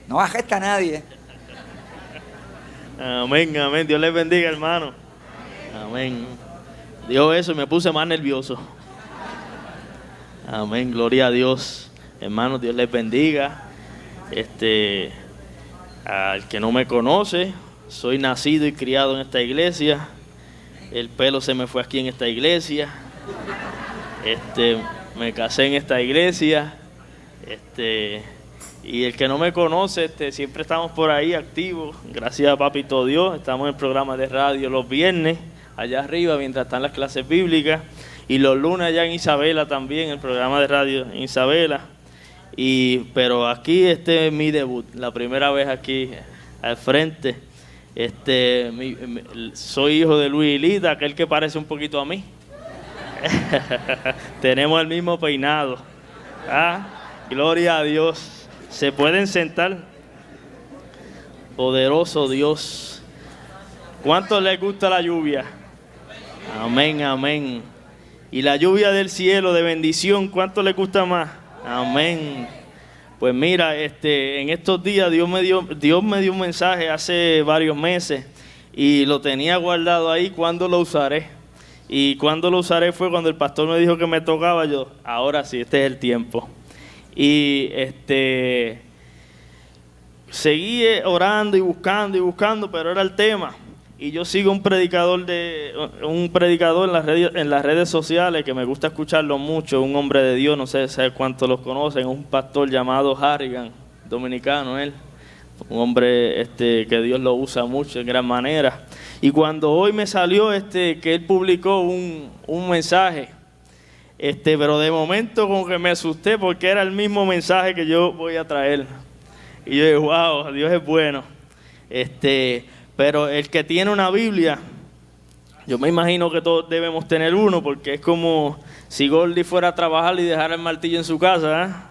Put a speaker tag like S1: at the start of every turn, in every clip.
S1: No arresta a nadie.
S2: Amén, amén. Dios les bendiga, hermano. Amén. Dijo eso y me puse más nervioso. Amén, gloria a Dios. Hermanos, Dios les bendiga. Al que no me conoce, soy nacido y criado en esta iglesia. El pelo se me fue aquí en esta iglesia. Me casé en esta iglesia. Y el que no me conoce, siempre estamos por ahí activos. Gracias a Papito Dios. Estamos en el programa de radio los viernes, allá arriba, mientras están las clases bíblicas. Y los lunes allá en Isabela también, el programa de radio en Isabela. Pero aquí es mi debut, la primera vez aquí al frente. Soy hijo de Luis y Lita, aquel que parece un poquito a mí. Tenemos el mismo peinado. Gloria a Dios. ¿Se pueden sentar? Poderoso Dios. ¿Cuánto les gusta la lluvia? Amén, amén. Y la lluvia del cielo de bendición, ¿cuánto les gusta más? Amén. Pues mira, en estos días Dios me dio un mensaje hace varios meses y lo tenía guardado ahí. ¿Cuándo lo usaré? Y cuando lo usaré fue cuando el pastor me dijo que me tocaba. Yo, ahora sí, este es el tiempo. Y seguí orando y buscando, pero era el tema. Y yo sigo un predicador en las redes sociales que me gusta escucharlo mucho, un hombre de Dios, no sé cuántos los conocen, un pastor llamado Harrigan, dominicano él, un hombre que Dios lo usa mucho en gran manera. Y cuando hoy me salió que él publicó un mensaje, pero de momento como que me asusté porque era el mismo mensaje que yo voy a traer. Y yo dije, wow, Dios es bueno. Pero el que tiene una Biblia, yo me imagino que todos debemos tener uno, porque es como si Gordy fuera a trabajar y dejara el martillo en su casa.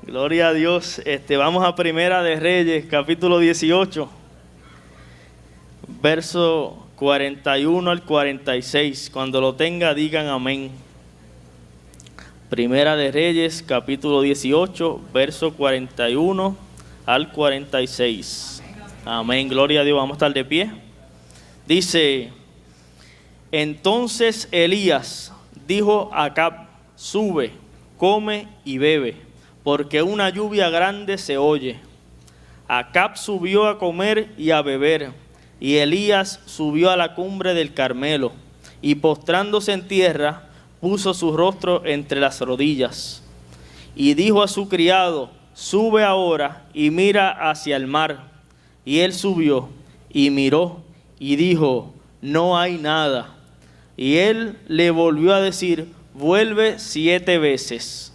S2: Gloria a Dios. Vamos a Primera de Reyes, capítulo 18, verso 41 al 46. Cuando lo tenga, digan amén. Primera de Reyes, capítulo 18, verso 41 al 46. Amén, gloria a Dios. Vamos a estar de pie. Dice: entonces Elías dijo a Acab: sube, come y bebe, porque una lluvia grande se oye. Acab subió a comer y a beber, y Elías subió a la cumbre del Carmelo, y postrándose en tierra, puso su rostro entre las rodillas. Y dijo a su criado: sube ahora y mira hacia el mar. Y él subió y miró y dijo: no hay nada. Y él le volvió a decir: vuelve 7 veces.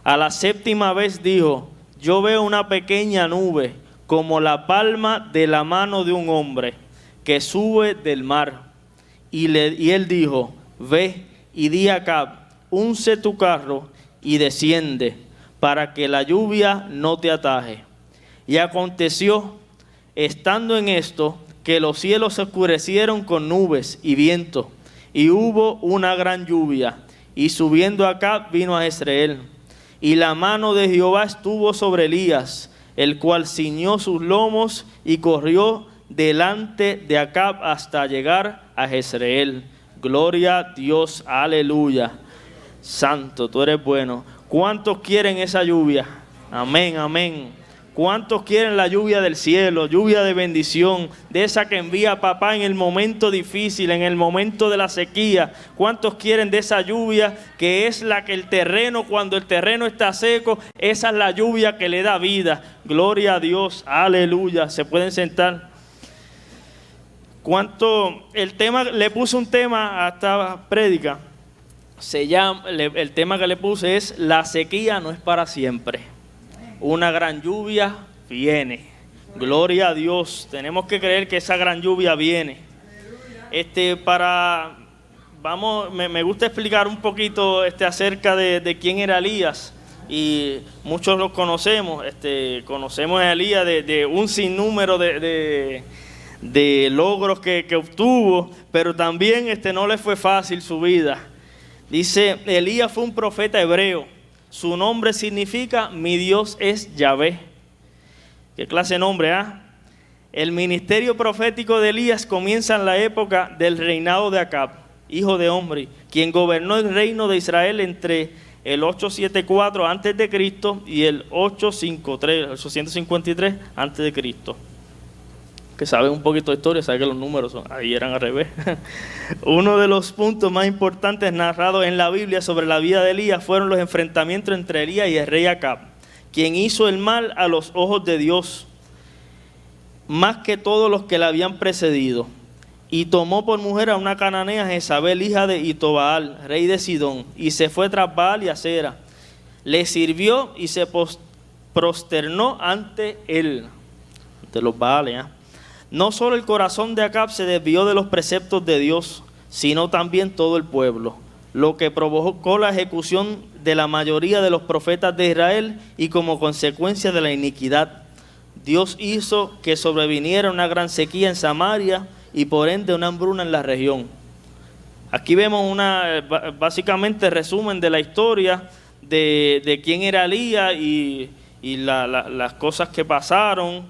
S2: A la 7ª vez dijo: yo veo una pequeña nube como la palma de la mano de un hombre que sube del mar. Y él dijo: ve y di a Acab: unce tu carro y desciende, para que la lluvia no te ataje. Y aconteció, estando en esto, que los cielos se oscurecieron con nubes y viento, y hubo una gran lluvia, y subiendo Acab vino a Jezreel. Y la mano de Jehová estuvo sobre Elías, el cual ciñó sus lomos y corrió delante de Acab hasta llegar a Jezreel. Gloria a Dios, aleluya. Santo, tú eres bueno. ¿Cuántos quieren esa lluvia? Amén, amén. ¿Cuántos quieren la lluvia del cielo, lluvia de bendición, de esa que envía papá en el momento difícil, en el momento de la sequía? ¿Cuántos quieren de esa lluvia que es la que el terreno, cuando el terreno está seco, esa es la lluvia que le da vida? Gloria a Dios, aleluya. ¿Se pueden sentar? El tema, le puse un tema a esta prédica. El tema que le puse es: la sequía no es para siempre. Una gran lluvia viene. Gloria a Dios. Tenemos que creer que esa gran lluvia viene. Me gusta explicar un poquito acerca de quién era Elías. Y muchos lo conocemos. Conocemos a Elías de un sinnúmero de logros que obtuvo, pero también no le fue fácil su vida. Dice: Elías fue un profeta hebreo. Su nombre significa: mi Dios es Yahvé. ¿Qué clase de nombre, ah? El ministerio profético de Elías comienza en la época del reinado de Acab, hijo de Omri, quien gobernó el reino de Israel entre el 874 a.C. y el 853 a.C. Que saben un poquito de historia, saben que los números ahí eran al revés. Uno de los puntos más importantes narrados en la Biblia sobre la vida de Elías fueron los enfrentamientos entre Elías y el rey Acab, quien hizo el mal a los ojos de Dios, más que todos los que le habían precedido, y tomó por mujer a una cananea, Jezabel, hija de Itobaal, rey de Sidón, y se fue tras Baal y Acera. Le sirvió y se prosternó ante él, ante los Baales. No solo el corazón de Acab se desvió de los preceptos de Dios, sino también todo el pueblo, lo que provocó la ejecución de la mayoría de los profetas de Israel y como consecuencia de la iniquidad. Dios hizo que sobreviniera una gran sequía en Samaria y por ende una hambruna en la región. Aquí vemos básicamente resumen de la historia de quién era Elías y las cosas que pasaron,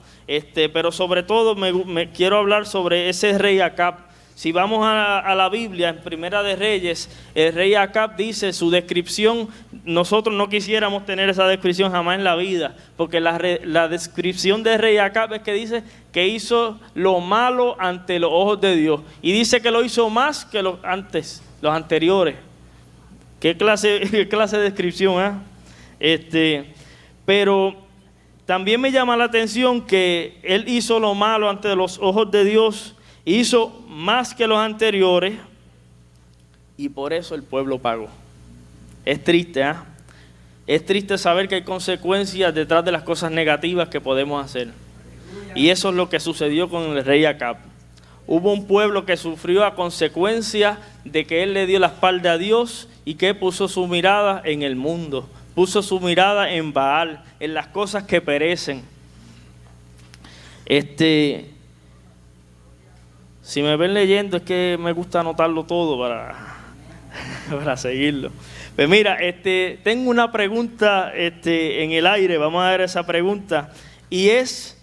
S2: pero sobre todo me quiero hablar sobre ese rey Acab. Si vamos a la Biblia, en Primera de Reyes, el rey Acab dice su descripción. Nosotros no quisiéramos tener esa descripción jamás en la vida, porque la descripción del rey Acab es que dice que hizo lo malo ante los ojos de Dios, y dice que lo hizo más que los anteriores. ¿Qué clase de descripción? Pero también me llama la atención que él hizo lo malo ante los ojos de Dios, hizo más que los anteriores, y por eso el pueblo pagó. Es triste, Es triste saber que hay consecuencias detrás de las cosas negativas que podemos hacer. Y eso es lo que sucedió con el rey Acab. Hubo un pueblo que sufrió a consecuencia de que él le dio la espalda a Dios y que puso su mirada en el mundo, puso su mirada en Baal, en las cosas que perecen. Si me ven leyendo es que me gusta anotarlo todo para seguirlo. Pues mira, tengo una pregunta en el aire, vamos a ver esa pregunta, y es: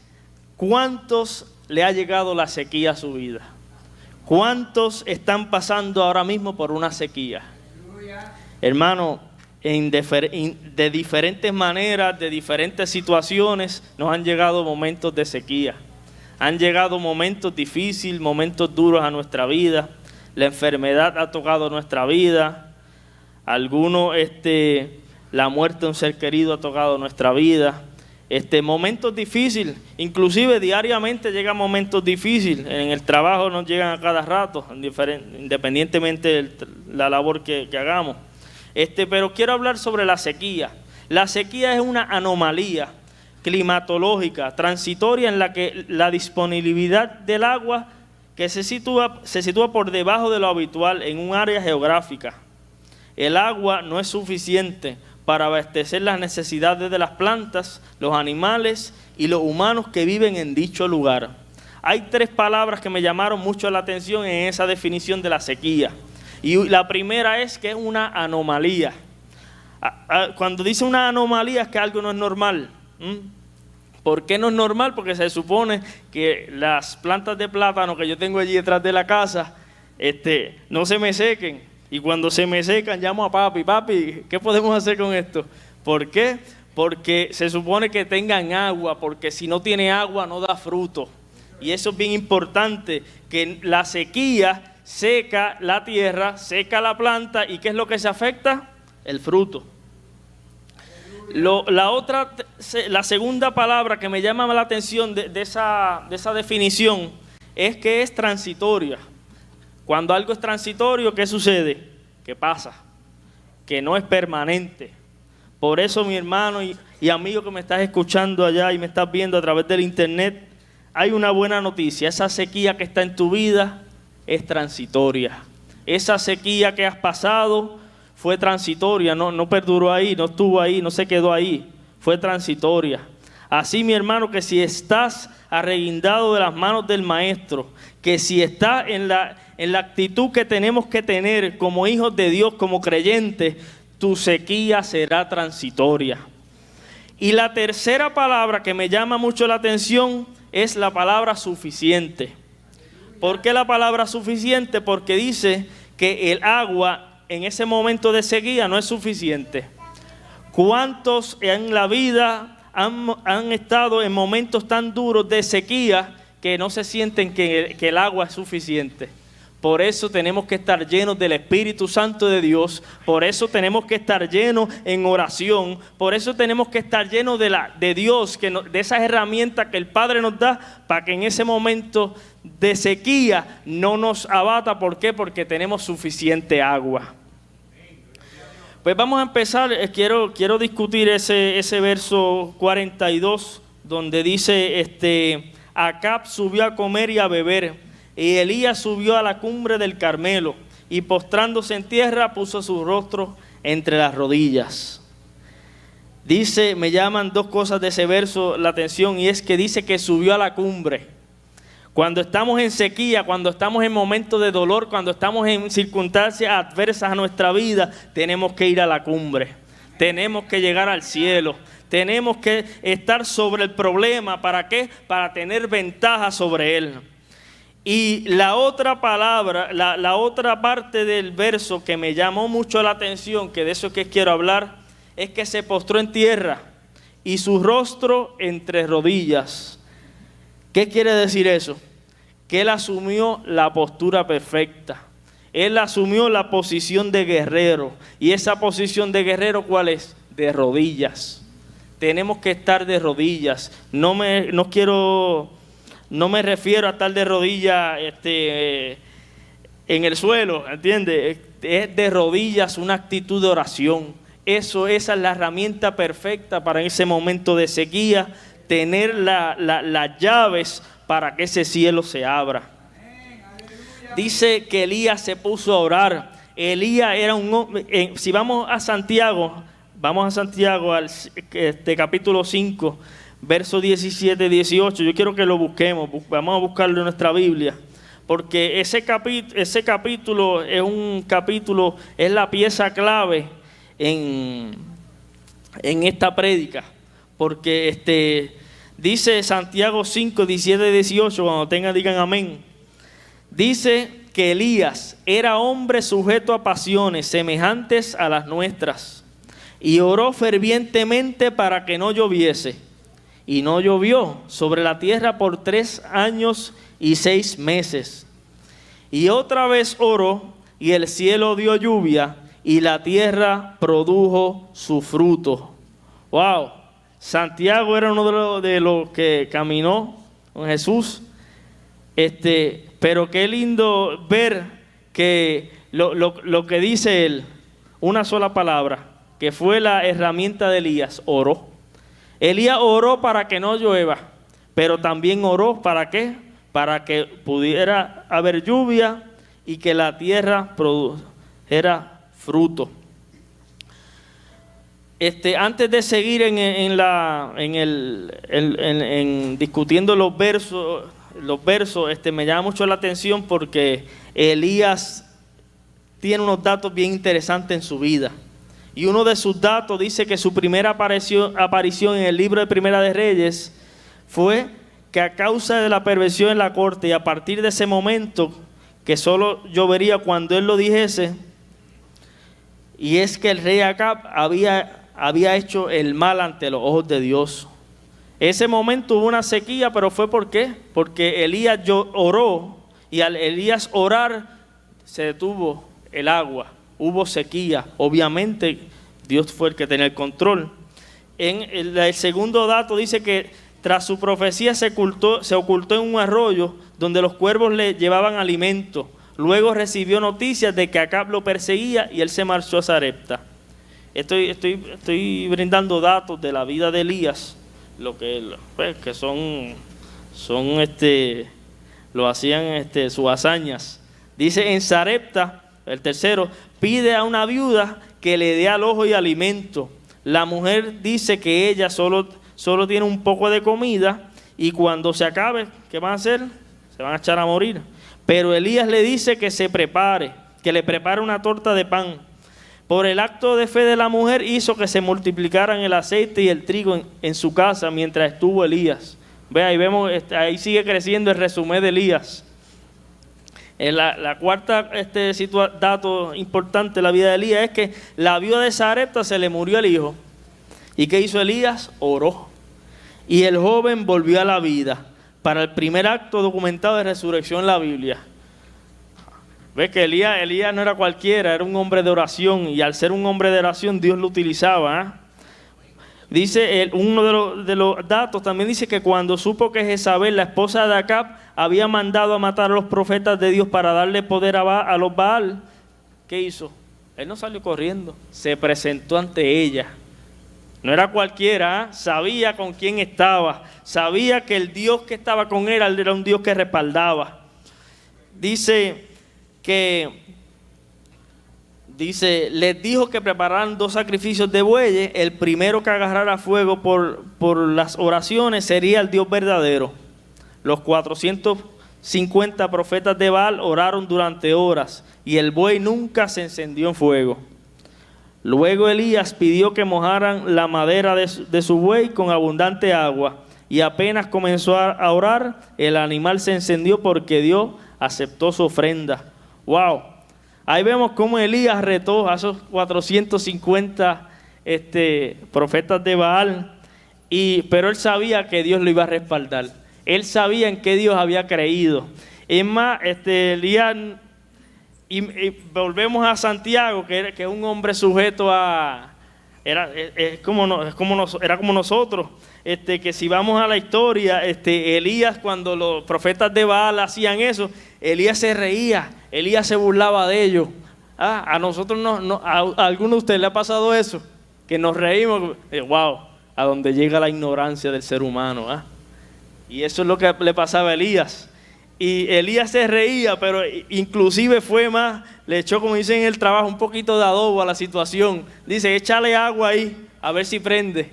S2: ¿cuántos le ha llegado la sequía a su vida? ¿Cuántos están pasando ahora mismo por una sequía? Hermano, de diferentes maneras, de diferentes situaciones, nos han llegado momentos de sequía. Han llegado momentos difíciles, momentos duros a nuestra vida. La enfermedad ha tocado nuestra vida. Algunos, la muerte de un ser querido ha tocado nuestra vida. Momentos difíciles, inclusive diariamente llegan momentos difíciles. En el trabajo nos llegan a cada rato, independientemente de la labor que hagamos. Pero quiero hablar sobre la sequía. La sequía es una anomalía climatológica, transitoria, en la que la disponibilidad del agua que se sitúa por debajo de lo habitual en un área geográfica. El agua no es suficiente para abastecer las necesidades de las plantas, los animales y los humanos que viven en dicho lugar. Hay tres palabras que me llamaron mucho la atención en esa definición de la sequía. Y la primera es que es una anomalía. Cuando dice una anomalía es que algo no es normal. ¿Por qué no es normal? Porque se supone que las plantas de plátano que yo tengo allí detrás de la casa no se me sequen. Y cuando se me secan llamo a papi, ¿qué podemos hacer con esto? ¿Por qué? Porque se supone que tengan agua, porque si no tiene agua no da fruto. Y eso es bien importante, que la sequía seca la tierra, seca la planta, ¿y qué es lo que se afecta? El fruto. La segunda palabra que me llama la atención de esa definición es que es transitoria. Cuando algo es transitorio, ¿qué sucede? ¿Qué pasa? Que no es permanente. Por eso, mi hermano y amigo que me estás escuchando allá y me estás viendo a través del internet, hay una buena noticia. Esa sequía que está en tu vida es transitoria. Esa sequía que has pasado fue transitoria, no perduró ahí, no estuvo ahí, no se quedó ahí, fue transitoria. Así, mi hermano, que si estás arreguindado de las manos del Maestro, que si estás en la actitud que tenemos que tener como hijos de Dios, como creyentes, tu sequía será transitoria. Y la tercera palabra que me llama mucho la atención es la palabra suficiente. ¿Por qué la palabra suficiente? Porque dice que el agua en ese momento de sequía no es suficiente. ¿Cuántos en la vida han estado en momentos tan duros de sequía que no se sienten que el agua es suficiente? Por eso tenemos que estar llenos del Espíritu Santo de Dios. Por eso tenemos que estar llenos en oración. Por eso tenemos que estar llenos de Dios, de esas herramientas que el Padre nos da para que en ese momento de sequía no nos abata. ¿Por qué? Porque tenemos suficiente agua. Pues vamos a empezar. Quiero discutir ese verso 42 donde dice, Acab subió a comer y a beber. Y Elías subió a la cumbre del Carmelo y postrándose en tierra puso su rostro entre las rodillas. Dice, me llaman dos cosas de ese verso la atención, y es que dice que subió a la cumbre. Cuando estamos en sequía, cuando estamos en momentos de dolor, cuando estamos en circunstancias adversas a nuestra vida, tenemos que ir a la cumbre. Tenemos que llegar al cielo. Tenemos que estar sobre el problema. ¿Para qué? Para tener ventaja sobre él. Y la otra palabra, la otra parte del verso que me llamó mucho la atención, que de eso es que quiero hablar, es que se postró en tierra y su rostro entre rodillas. ¿Qué quiere decir eso? Que él asumió la postura perfecta. Él asumió la posición de guerrero. ¿Y esa posición de guerrero cuál es? De rodillas. Tenemos que estar de rodillas. No me refiero a estar de rodillas en el suelo, ¿entiendes? Es de rodillas, una actitud de oración. Esa es la herramienta perfecta para ese momento de sequía, tener las llaves para que ese cielo se abra. Dice que Elías se puso a orar. Elías era un hombre, si vamos a Santiago al capítulo 5, versos 17 y 18, yo quiero que lo busquemos, vamos a buscarlo en nuestra Biblia, porque ese capítulo es la pieza clave en esta prédica, porque dice Santiago 5, 17 y 18, cuando tengan digan amén. Dice que Elías era hombre sujeto a pasiones semejantes a las nuestras, y oró fervientemente para que no lloviese. Y no llovió sobre la tierra por 3 años y 6 meses. Y otra vez oró, y el cielo dio lluvia, y la tierra produjo su fruto. ¡Wow! Santiago era uno de los que caminó con Jesús. Pero qué lindo ver que lo que dice él, una sola palabra, que fue la herramienta de Elías, oró. Elías oró para que no llueva, pero también oró ¿para qué? Para que pudiera haber lluvia y que la tierra produjera fruto. Antes de seguir en discutiendo los versos, me llama mucho la atención porque Elías tiene unos datos bien interesantes en su vida. Y uno de sus datos dice que su primera aparición en el libro de Primera de Reyes fue que a causa de la perversión en la corte, y a partir de ese momento, que solo llovería cuando él lo dijese, y es que el rey Acab había hecho el mal ante los ojos de Dios. Ese momento hubo una sequía, pero ¿fue por qué? Porque Elías oró, y al Elías orar se detuvo el agua. Hubo sequía, obviamente Dios fue el que tenía el control. El segundo dato dice que tras su profecía se ocultó en un arroyo donde los cuervos le llevaban alimento. Luego recibió noticias de que Acab lo perseguía y él se marchó a Sarepta. Estoy brindando datos de la vida de Elías, lo que lo hacían sus hazañas. Dice en Sarepta, el tercero, pide a una viuda que le dé alojo y alimento. La mujer dice que ella solo tiene un poco de comida y cuando se acabe, ¿qué van a hacer? Se van a echar a morir. Pero Elías le dice que se prepare, que le prepare una torta de pan. Por el acto de fe de la mujer hizo que se multiplicaran el aceite y el trigo en su casa mientras estuvo Elías. Ve, ahí vemos, ahí sigue creciendo el resumen de Elías. La cuarta dato importante de la vida de Elías es que la viuda de Sarepta se le murió el hijo. ¿Y qué hizo Elías? Oró. Y el joven volvió a la vida para el primer acto documentado de resurrección en la Biblia. Ves que Elías no era cualquiera, era un hombre de oración, y al ser un hombre de oración Dios lo utilizaba. Dice uno de los datos, también dice que cuando supo que Jezabel, la esposa de Acab, había mandado a matar a los profetas de Dios para darle poder a los Baal, ¿qué hizo? Él no salió corriendo, se presentó ante ella. No era cualquiera, sabía con quién estaba, sabía que el Dios que estaba con él era un Dios que respaldaba. Dice, les dijo que prepararan 2 sacrificios de bueyes. El primero que agarrara fuego por las oraciones sería el Dios verdadero. Los 450 profetas de Baal oraron durante horas y el buey nunca se encendió en fuego. Luego Elías pidió que mojaran la madera de su buey con abundante agua, y apenas comenzó a orar, el animal se encendió porque Dios aceptó su ofrenda. ¡Wow! Ahí vemos cómo Elías retó a esos 450 profetas de Baal, pero él sabía que Dios lo iba a respaldar. Él sabía en qué Dios había creído. Es más, Elías... Y volvemos a Santiago, que es un hombre sujeto a... Era como nosotros, que si vamos a la historia, Elías, cuando los profetas de Baal hacían eso, Elías se reía, Elías se burlaba de ellos. A nosotros a alguno de ustedes le ha pasado eso, que nos reímos, wow, a donde llega la ignorancia del ser humano. Y eso es lo que le pasaba a Elías. Y Elías se reía, pero inclusive fue más, le echó, como dicen en el trabajo, un poquito de adobo a la situación. Dice, échale agua ahí, a ver si prende.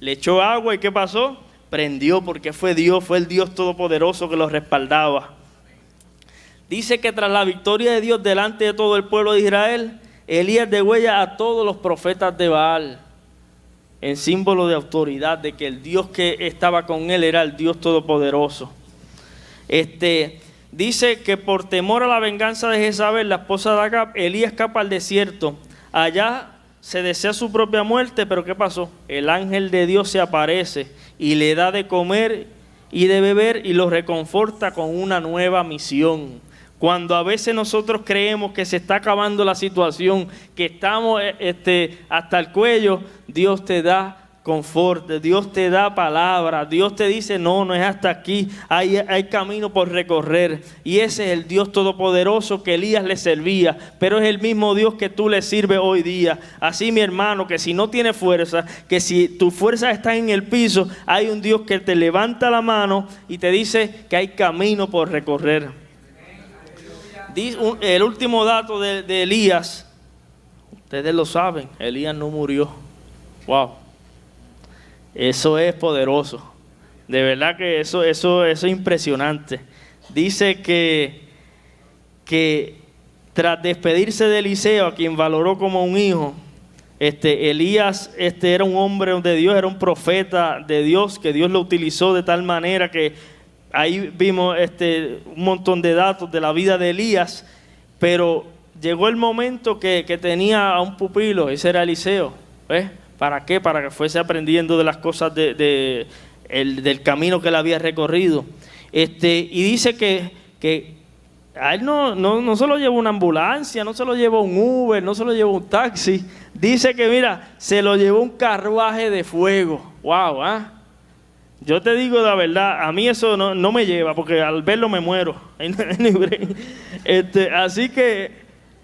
S2: Le echó agua, ¿y qué pasó? Prendió, porque fue el Dios Todopoderoso que lo respaldaba. Dice que tras la victoria de Dios delante de todo el pueblo de Israel, Elías degüella a todos los profetas de Baal, en símbolo de autoridad, de que el Dios que estaba con él era el Dios Todopoderoso. Dice que por temor a la venganza de Jezabel, la esposa de Acab, Elías escapa al desierto. Allá se desea su propia muerte, pero ¿qué pasó? El ángel de Dios se aparece y le da de comer y de beber y lo reconforta con una nueva misión. Cuando a veces nosotros creemos que se está acabando la situación, que estamos hasta el cuello, Dios te da confort, Dios te da palabra, Dios te dice no es hasta aquí, hay camino por recorrer. Y ese es el Dios Todopoderoso que Elías le servía, pero es el mismo Dios que tú le sirves hoy día. Así, mi hermano, que si no tienes fuerza, que si tus fuerzas están en el piso, hay un Dios que te levanta la mano y te dice que hay camino por recorrer. El último dato de Elías, ustedes lo saben, Elías no murió. Wow. Eso es poderoso. De verdad que eso es impresionante. Dice que tras despedirse de Eliseo, a quien valoró como un hijo, Elías era un hombre de Dios, era un profeta de Dios, que Dios lo utilizó de tal manera que ahí vimos un montón de datos de la vida de Elías, pero llegó el momento que tenía a un pupilo, ese era Eliseo. ¿Ves? ¿Para qué? Para que fuese aprendiendo de las cosas del camino que él había recorrido. Y dice que a él no se lo llevó una ambulancia, no se lo llevó un Uber, no se lo llevó un taxi. Dice que, mira, se lo llevó un carruaje de fuego. ¡Wow! Yo te digo la verdad, a mí eso no me lleva, porque al verlo me muero. Así que,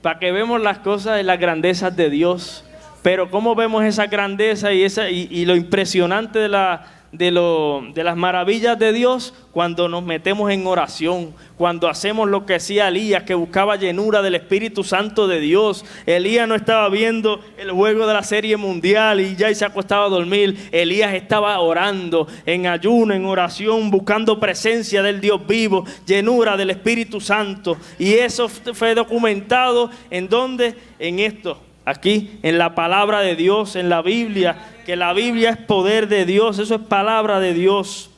S2: para que vemos las cosas y las grandezas de Dios. Pero cómo vemos esa grandeza y lo impresionante de las maravillas de Dios cuando nos metemos en oración, cuando hacemos lo que hacía Elías, que buscaba llenura del Espíritu Santo de Dios. Elías no estaba viendo el juego de la Serie Mundial y ya se acostaba a dormir. Elías estaba orando en ayuno, en oración, buscando presencia del Dios vivo, llenura del Espíritu Santo. Y eso fue documentado ¿en dónde? En esto. aquí en la palabra de Dios, en la Biblia, que la Biblia es poder de Dios, eso es palabra de Dios.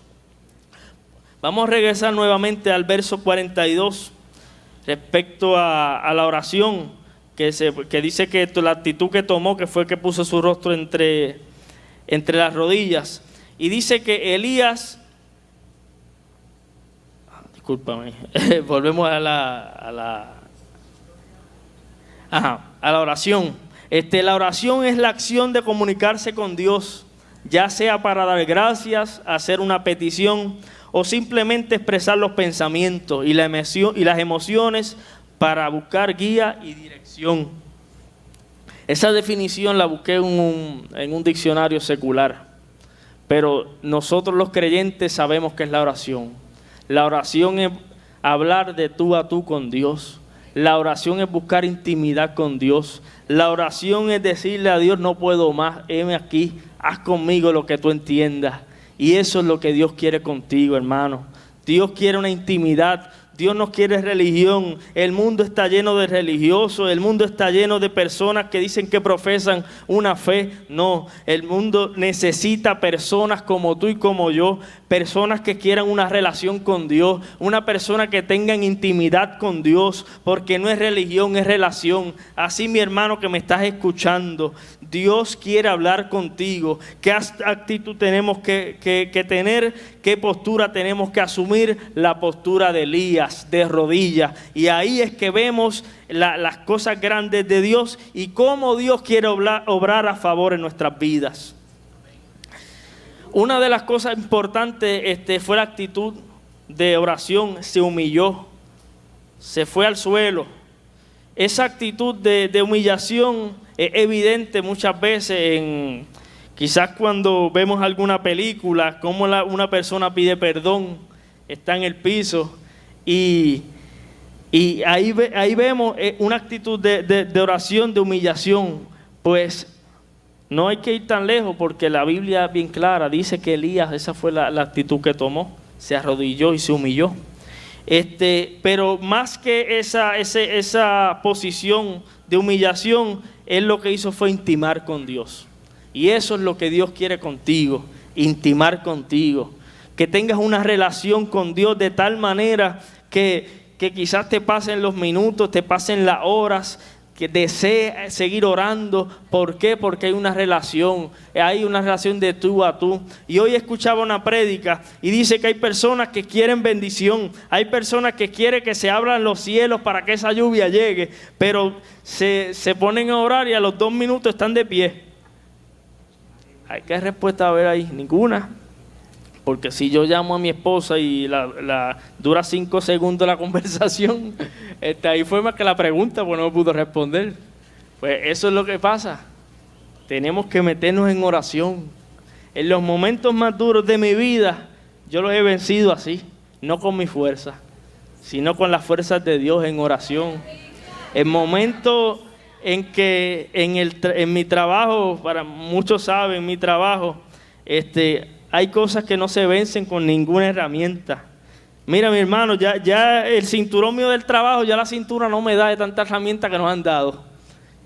S2: Vamos a regresar nuevamente al verso 42 respecto a la oración, que dice que la actitud que tomó, que fue que puso su rostro entre las rodillas. Y dice que Elías, discúlpame, volvemos a la oración. La oración es la acción de comunicarse con Dios, ya sea para dar gracias, hacer una petición o simplemente expresar los pensamientos y las emociones para buscar guía y dirección. Esa definición la busqué en un diccionario secular, pero nosotros los creyentes sabemos que es la oración. La oración es hablar de tú a tú con Dios. La oración es buscar intimidad con Dios. La oración es decirle a Dios, no puedo más, heme aquí, haz conmigo lo que tú entiendas. Y eso es lo que Dios quiere contigo, hermano. Dios quiere una intimidad. Dios no quiere religión. El mundo está lleno de religiosos. El mundo está lleno de personas que dicen que profesan una fe. No, el mundo necesita personas como tú y como yo. Personas que quieran una relación con Dios. Una persona que tengan intimidad con Dios. Porque no es religión, es relación. Así, mi hermano que me estás escuchando, Dios quiere hablar contigo. ¿Qué actitud tenemos que tener? ¿Qué postura tenemos que asumir? La postura de Elías, de rodillas. Y ahí es que vemos las cosas grandes de Dios y cómo Dios quiere obrar a favor en nuestras vidas. Una de las cosas importantes fue la actitud de oración. Se humilló, se fue al suelo. Esa actitud de humillación es evidente muchas veces quizás cuando vemos alguna película, cómo una persona pide perdón, está en el piso y ahí vemos una actitud de oración, de humillación. Pues no hay que ir tan lejos porque la Biblia es bien clara, dice que Elías, esa fue la actitud que tomó, se arrodilló y se humilló. Pero más que esa posición de humillación, él lo que hizo fue intimar con Dios. Y eso es lo que Dios quiere contigo, intimar contigo. Que tengas una relación con Dios de tal manera que quizás te pasen los minutos, te pasen las horas, que desees seguir orando. ¿Por qué? Porque hay una relación de tú a tú. Y hoy escuchaba una prédica y dice que hay personas que quieren bendición, hay personas que quieren que se abran los cielos para que esa lluvia llegue, pero se ponen a orar y a los 2 minutos están de pie. ¿Hay qué respuesta va a haber ahí? Ninguna. Porque si yo llamo a mi esposa y dura 5 segundos la conversación, ahí fue más que la pregunta, pues no me pudo responder. Pues eso es lo que pasa. Tenemos que meternos en oración. En los momentos más duros de mi vida, yo los he vencido así, no con mi fuerza, sino con las fuerzas de Dios en oración. En momentos en que en mi trabajo, para muchos saben, mi trabajo, hay cosas que no se vencen con ninguna herramienta. Mira, mi hermano, ya el cinturón mío del trabajo, ya la cintura no me da de tantas herramientas que nos han dado.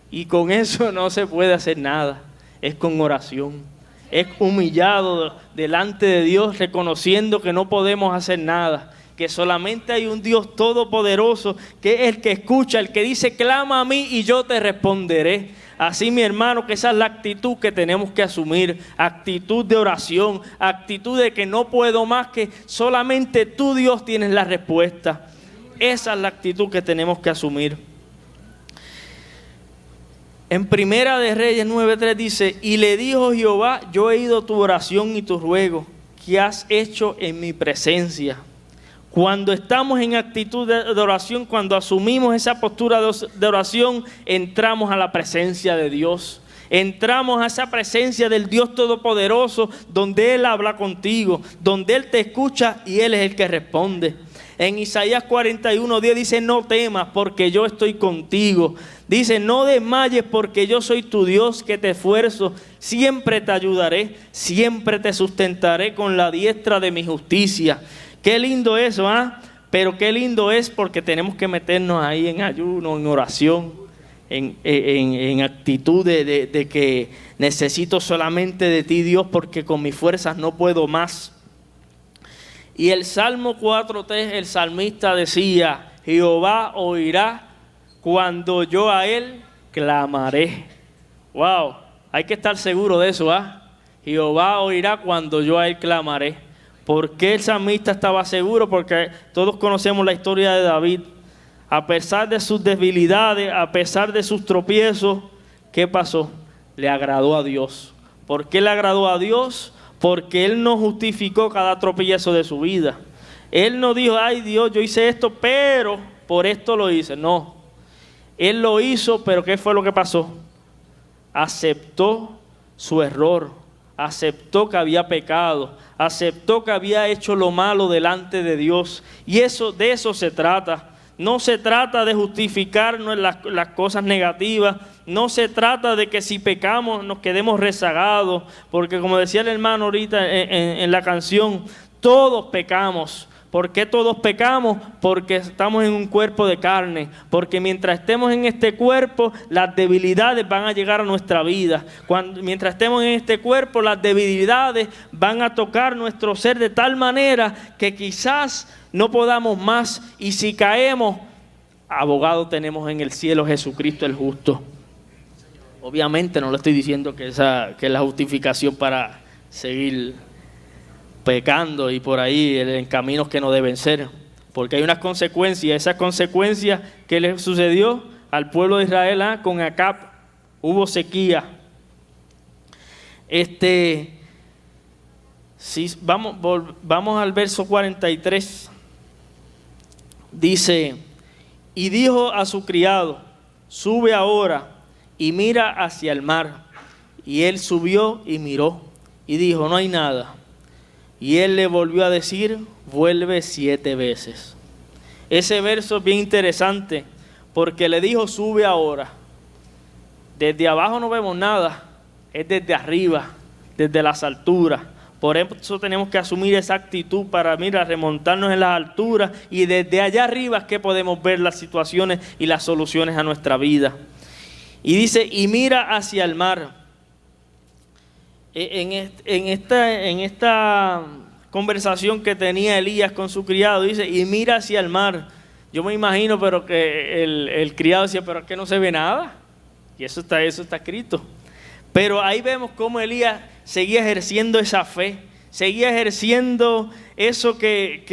S2: Y con eso no se puede hacer nada. Es con oración. Es humillado delante de Dios, reconociendo que no podemos hacer nada. Que solamente hay un Dios todopoderoso, que es el que escucha, el que dice, clama a mí y yo te responderé. Así, mi hermano, que esa es la actitud que tenemos que asumir, actitud de oración, actitud de que no puedo más, que solamente tú, Dios, tienes la respuesta. Esa es la actitud que tenemos que asumir. En Primera de Reyes 9:3 dice, y le dijo Jehová, yo he oído tu oración y tu ruego, que has hecho en mi presencia. Cuando estamos en actitud de oración, cuando asumimos esa postura de oración, entramos a la presencia de Dios. Entramos a esa presencia del Dios Todopoderoso, donde Él habla contigo, donde Él te escucha y Él es el que responde. En Isaías 41:10 dice, no temas porque yo estoy contigo. Dice, no desmayes porque yo soy tu Dios que te esfuerzo. Siempre te ayudaré, siempre te sustentaré con la diestra de mi justicia. Qué lindo eso, pero qué lindo es porque tenemos que meternos ahí en ayuno, en oración, en actitud de que necesito solamente de ti, Dios, porque con mis fuerzas no puedo más. Y el Salmo 4:3, el salmista decía: Jehová oirá cuando yo a él clamaré. Wow, hay que estar seguro de eso, Jehová oirá cuando yo a él clamaré. ¿Por qué el salmista estaba seguro? Porque todos conocemos la historia de David. A pesar de sus debilidades, a pesar de sus tropiezos, ¿qué pasó? Le agradó a Dios. ¿Por qué le agradó a Dios? Porque él no justificó cada tropiezo de su vida. Él no dijo: ay Dios, yo hice esto, pero por esto lo hice. No, él lo hizo, pero ¿qué fue lo que pasó? Aceptó su error, aceptó que había pecado, aceptó que había hecho lo malo delante de Dios. Y de eso se trata. No se trata de justificarnos las cosas negativas. No se trata de que si pecamos nos quedemos rezagados. Porque como decía el hermano ahorita en la canción, todos pecamos. ¿Por qué todos pecamos? Porque estamos en un cuerpo de carne. Porque mientras estemos en este cuerpo, las debilidades van a llegar a nuestra vida. Mientras estemos en este cuerpo, las debilidades van a tocar nuestro ser de tal manera que quizás no podamos más. Y si caemos, abogado tenemos en el cielo, Jesucristo el justo. Obviamente no le estoy diciendo que es la justificación para seguir pecando y por ahí en caminos que no deben ser, porque hay unas consecuencias. Esas consecuencias que le sucedió al pueblo de Israel con Acab, hubo sequía. Si vamos al verso 43, dice: y dijo a su criado: sube ahora y mira hacia el mar. Y él subió y miró y dijo: no hay nada. Y él le volvió a decir: vuelve 7 veces. Ese verso es bien interesante porque le dijo: sube ahora. Desde abajo no vemos nada, es desde arriba, desde las alturas. Por eso tenemos que asumir esa actitud para remontarnos en las alturas, y desde allá arriba es que podemos ver las situaciones y las soluciones a nuestra vida. Y dice: y mira hacia el mar. En esta conversación que tenía Elías con su criado, dice: y mira hacia el mar. Yo me imagino, pero que el criado decía: pero es que no se ve nada. Y eso está escrito. Pero ahí vemos cómo Elías seguía ejerciendo esa fe, seguía ejerciendo eso que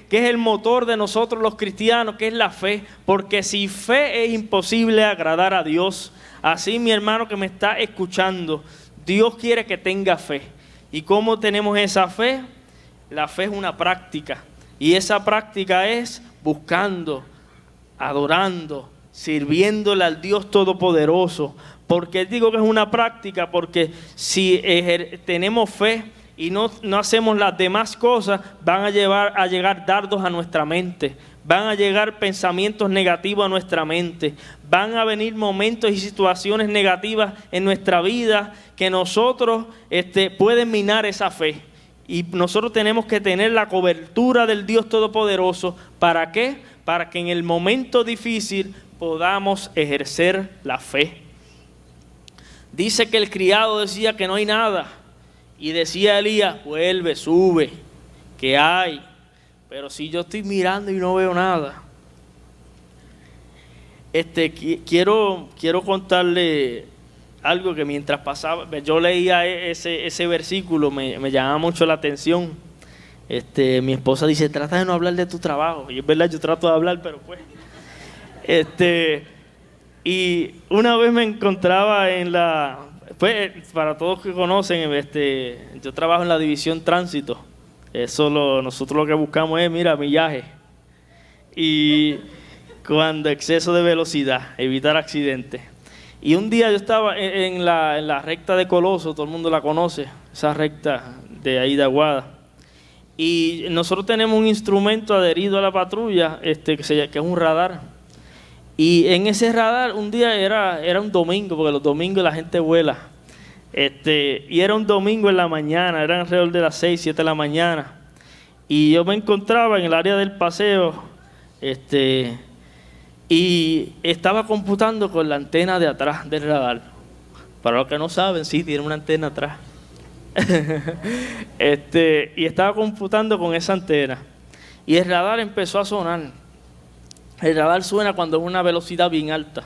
S2: es el motor de nosotros los cristianos, que es la fe. Porque sin fe es imposible agradar a Dios. Así, mi hermano que me está escuchando, Dios quiere que tenga fe. ¿Y cómo tenemos esa fe? La fe es una práctica. Y esa práctica es buscando, adorando, sirviéndole al Dios Todopoderoso. ¿Por qué digo que es una práctica? Porque si tenemos fe y no hacemos las demás cosas, van a llegar dardos a nuestra mente. Van a llegar pensamientos negativos a nuestra mente. Van a venir momentos y situaciones negativas en nuestra vida que nosotros pueden minar esa fe. Y nosotros tenemos que tener la cobertura del Dios Todopoderoso. ¿Para qué? Para que en el momento difícil podamos ejercer la fe. Dice que el criado decía que no hay nada. Y decía Elías: vuelve, sube, que hay. Pero si yo estoy mirando y no veo nada. Quiero contarle algo que mientras pasaba, yo leía ese versículo, me llamaba mucho la atención. Mi esposa dice: trata de no hablar de tu trabajo. Y es verdad, yo trato de hablar, pero pues. Y una vez me encontraba para todos que conocen, yo trabajo en la división tránsito. Nosotros lo que buscamos es, millaje. Y cuando exceso de velocidad, evitar accidentes. Y un día yo estaba en la recta de Coloso, todo el mundo la conoce, esa recta de ahí de Aguada. Y nosotros tenemos un instrumento adherido a la patrulla, que es un radar. Y en ese radar un día era un domingo, porque los domingos la gente vuela. Y era un domingo en la mañana, eran alrededor de las 6, 7 de la mañana. Y yo me encontraba en el área del paseo, y estaba computando con la antena de atrás del radar. Para los que no saben, sí, tiene una antena atrás. Y estaba computando con esa antena. Y el radar empezó a sonar. El radar suena cuando es una velocidad bien alta.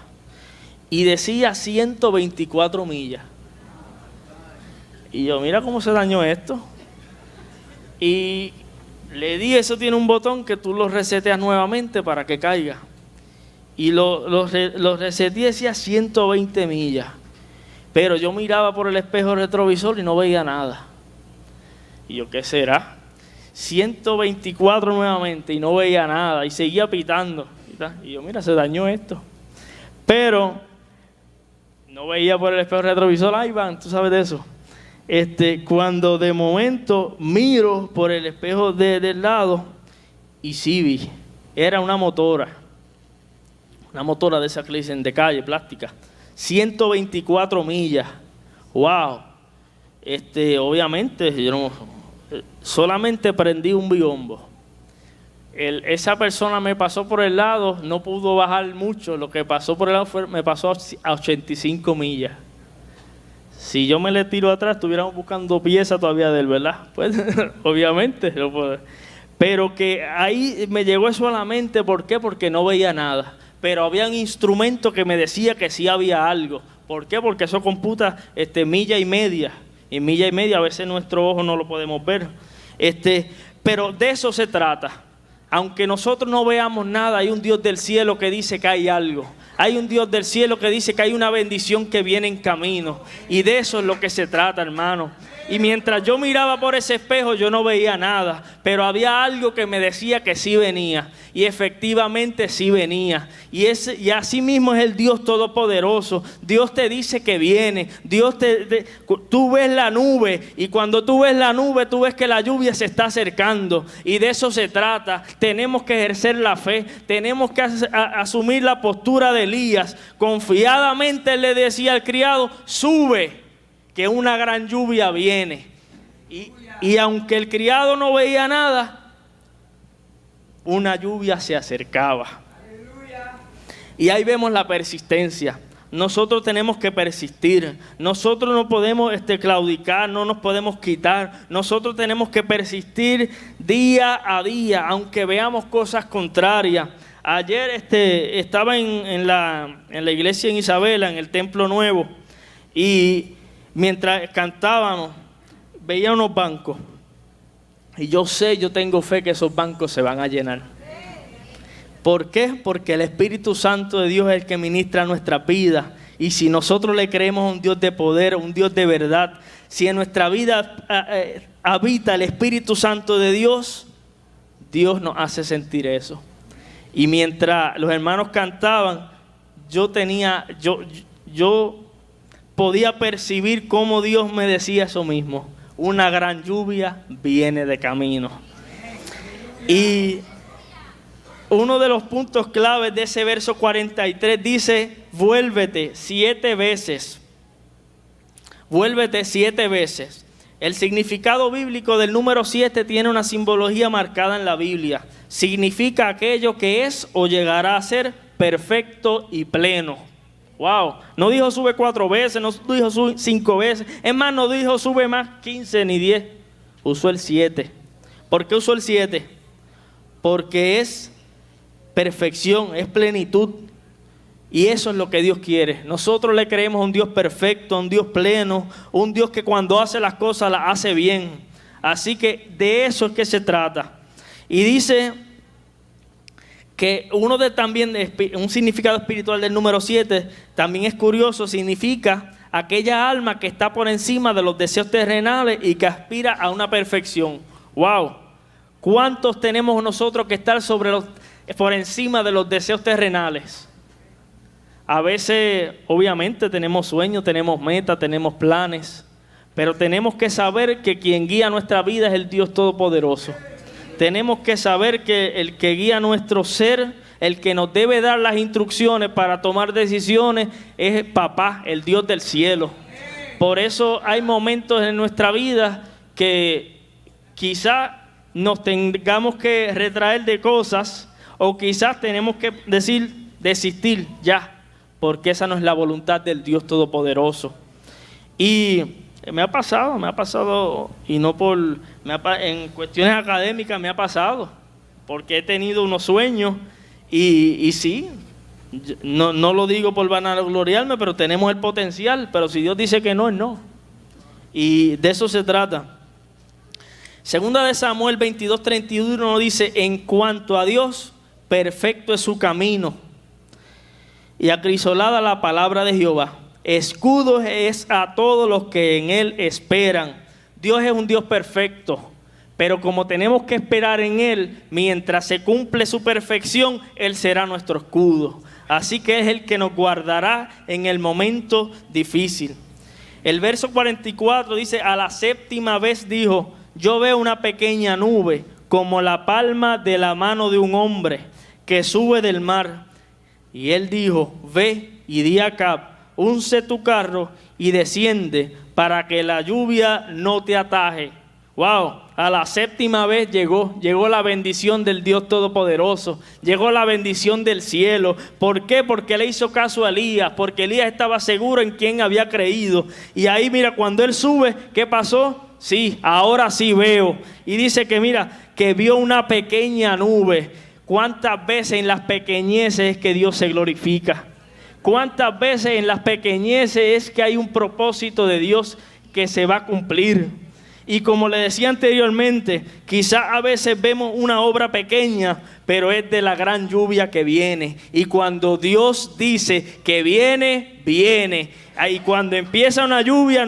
S2: Y decía 124 millas. Y yo, mira cómo se dañó esto. Y le di, eso tiene un botón que tú lo reseteas nuevamente para que caiga. Y lo reseteé, decía 120 millas. Pero yo miraba por el espejo retrovisor y no veía nada. Y yo, ¿qué será? 124 nuevamente y no veía nada. Y seguía pitando. Y yo, mira, se dañó esto. Pero no veía por el espejo retrovisor. Ahí van, tú sabes de eso. Cuando de momento miro por el espejo del lado y sí vi, era una motora de esas que le dicen de calle, plástica, 124 millas, wow. Obviamente yo no, solamente prendí un biombo. Esa persona me pasó por el lado, no pudo bajar mucho, lo que pasó por el lado me pasó a 85 millas. Si yo me le tiro atrás, estuviéramos buscando piezas todavía de él, ¿verdad? Pues obviamente, no puedo. Pero que ahí me llegó eso a la mente, ¿por qué? Porque no veía nada. Pero había un instrumento que me decía que sí había algo. ¿Por qué? Porque eso computa milla y media. Y milla y media a veces nuestro ojo no lo podemos ver. Pero de eso se trata. Aunque nosotros no veamos nada, hay un Dios del cielo que dice que hay algo. Hay un Dios del cielo que dice que hay una bendición que viene en camino. Y de eso es lo que se trata, hermano. Y mientras yo miraba por ese espejo, yo no veía nada. Pero había algo que me decía que sí venía. Y efectivamente sí venía. Y así mismo es el Dios Todopoderoso. Dios te dice que viene. Tú ves la nube. Y cuando tú ves la nube, tú ves que la lluvia se está acercando. Y de eso se trata. Tenemos que ejercer la fe. Tenemos que asumir la postura de Elías. Confiadamente él le decía al criado, sube, que una gran lluvia viene. Y aunque el criado no veía nada, una lluvia se acercaba. Y ahí vemos la persistencia. Nosotros tenemos que persistir. Nosotros no podemos claudicar, no nos podemos quitar. Nosotros tenemos que persistir día a día, aunque veamos cosas contrarias. Ayer estaba en la iglesia en Isabela, en el Templo Nuevo, y mientras cantábamos, veía unos bancos. Y yo tengo fe que esos bancos se van a llenar. ¿Por qué? Porque el Espíritu Santo de Dios es el que ministra nuestra vida. Y si nosotros le creemos a un Dios de poder, a un Dios de verdad, si en nuestra vida habita el Espíritu Santo de Dios, Dios nos hace sentir eso. Y mientras los hermanos cantaban, yo podía percibir cómo Dios me decía eso mismo. Una gran lluvia viene de camino. Y uno de los puntos claves de ese verso 43 dice, vuélvete 7 veces. Vuélvete 7 veces. El significado bíblico del número 7 tiene una simbología marcada en la Biblia. Significa aquello que es o llegará a ser perfecto y pleno. Wow, no dijo sube 4 veces, no dijo sube 5 veces. Es más, no dijo sube más 15 ni 10. Usó el 7. ¿Por qué usó el 7? Porque es perfección, es plenitud. Y eso es lo que Dios quiere. Nosotros le creemos a un Dios perfecto, a un Dios pleno, un Dios que cuando hace las cosas las hace bien. Así que de eso es que se trata. Y dice que un significado espiritual del número 7 también es curioso, significa aquella alma que está por encima de los deseos terrenales y que aspira a una perfección. ¡Wow! ¿Cuántos tenemos nosotros que estar por encima de los deseos terrenales? A veces, obviamente, tenemos sueños, tenemos metas, tenemos planes, pero tenemos que saber que quien guía nuestra vida es el Dios Todopoderoso. Tenemos que saber que el que guía nuestro ser, el que nos debe dar las instrucciones para tomar decisiones, es Papá, el Dios del cielo. Por eso hay momentos en nuestra vida que quizás nos tengamos que retraer de cosas, o quizás tenemos que decir, desistir ya, porque esa no es la voluntad del Dios Todopoderoso. Y me ha pasado, y no en cuestiones académicas me ha pasado, porque he tenido unos sueños y sí, no lo digo por vanagloriarme, pero tenemos el potencial, pero si Dios dice que no, es no. Y de eso se trata. Segunda de Samuel 22:31 dice: en cuanto a Dios, perfecto es su camino, y acrisolada la palabra de Jehová. Escudo es a todos los que en él esperan. Dios es un Dios perfecto, pero como tenemos que esperar en él, mientras se cumple su perfección, él será nuestro escudo. Así que es el que nos guardará en el momento difícil. El verso 44 dice: a la séptima vez dijo: yo veo una pequeña nube como la palma de la mano de un hombre que sube del mar. Y él dijo: ve y di a Acab: unce tu carro y desciende para que la lluvia no te ataje. Wow, a la séptima vez llegó la bendición del Dios Todopoderoso, llegó la bendición del cielo. ¿Por qué? Porque le hizo caso a Elías, porque Elías estaba seguro en quien había creído. Y ahí mira, cuando él sube, ¿qué pasó? Sí, ahora sí veo. Y dice que mira, que vio una pequeña nube. ¿Cuántas veces en las pequeñeces es que Dios se glorifica? ¿Cuántas veces en las pequeñeces es que hay un propósito de Dios que se va a cumplir? Y como le decía anteriormente, quizá a veces vemos una obra pequeña, pero es de la gran lluvia que viene. Y cuando Dios dice que viene, viene. Y cuando empieza una lluvia,